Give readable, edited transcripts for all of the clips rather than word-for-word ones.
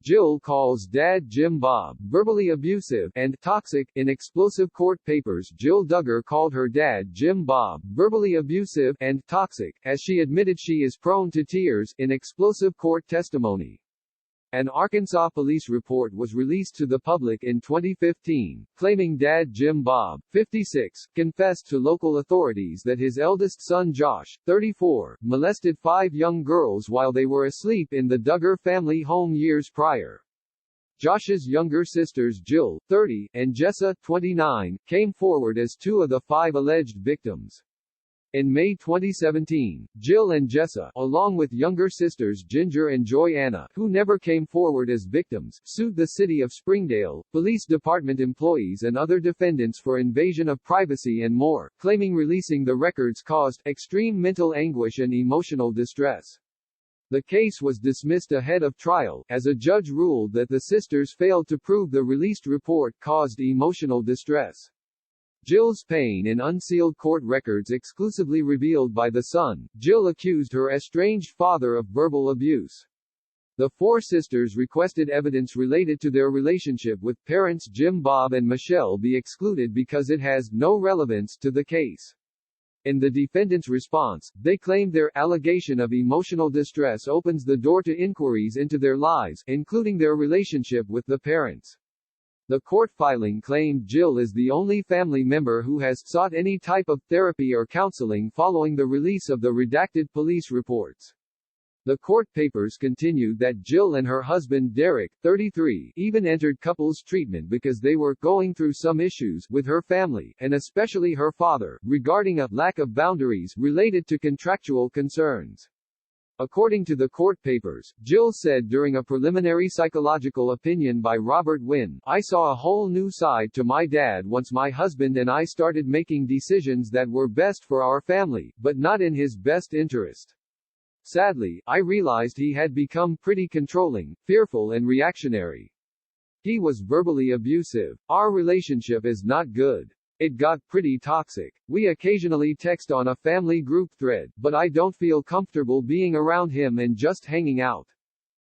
Jill calls dad Jim Bob verbally abusive and toxic. In explosive court papers, Jill Duggar called her dad Jim Bob verbally abusive and toxic, as she admitted she is prone to tears in explosive court testimony. An Arkansas police report was released to the public in 2015, claiming dad Jim Bob, 56, confessed to local authorities that his eldest son Josh, 34, molested 5 young girls while they were asleep in the Duggar family home years prior. Josh's younger sisters Jill, 30, and Jessa, 29, came forward as 2 of the 5 alleged victims. In May 2017, Jill and Jessa, along with younger sisters Jinger and Joanna, who never came forward as victims, sued the city of Springdale, police department employees and other defendants for invasion of privacy and more, claiming releasing the records caused extreme mental anguish and emotional distress. The case was dismissed ahead of trial, as a judge ruled that the sisters failed to prove the released report caused emotional distress. Jill's pain in unsealed court records exclusively revealed by the Sun. Jill accused her estranged father of verbal abuse. The 4 sisters requested evidence related to their relationship with parents Jim Bob and Michelle be excluded because it has no relevance to the case. In the defendant's response, they claimed their allegation of emotional distress opens the door to inquiries into their lives, including their relationship with the parents. The court filing claimed Jill is the only family member who has sought any type of therapy or counseling following the release of the redacted police reports. The court papers continued that Jill and her husband Derick, 33, even entered couples treatment because they were going through some issues with her family, and especially her father, regarding a lack of boundaries related to contractual concerns. According to the court papers, Jill said during a preliminary psychological opinion by Robert Wynn, "I saw a whole new side to my dad once my husband and I started making decisions that were best for our family, but not in his best interest. Sadly, I realized he had become pretty controlling, fearful and reactionary. He was verbally abusive. Our relationship is not good. It got pretty toxic. We occasionally text on a family group thread, but I don't feel comfortable being around him and just hanging out.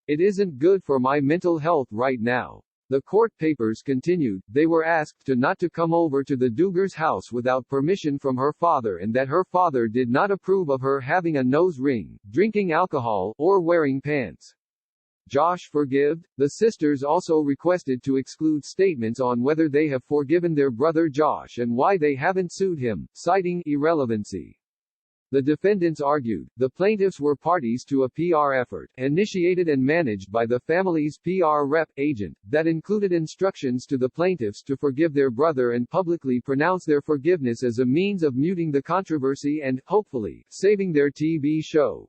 It isn't good for my mental health right now." The court papers continued, they were asked to not to come over to the Duggars' house without permission from her father and that her father did not approve of her having a nose ring, drinking alcohol, or wearing pants. Josh forgived? The sisters also requested to exclude statements on whether they have forgiven their brother Josh and why they haven't sued him, citing irrelevancy. The defendants argued, the plaintiffs were parties to a PR effort, initiated and managed by the family's PR rep agent, that included instructions to the plaintiffs to forgive their brother and publicly pronounce their forgiveness as a means of muting the controversy and, hopefully, saving their TV show.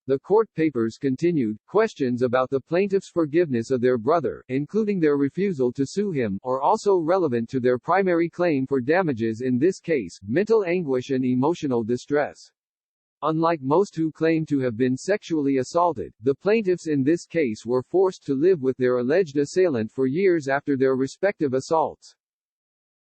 The court papers continued, questions about the plaintiffs' forgiveness of their brother, including their refusal to sue him, are also relevant to their primary claim for damages in this case, mental anguish and emotional distress. Unlike most who claim to have been sexually assaulted, the plaintiffs in this case were forced to live with their alleged assailant for years after their respective assaults.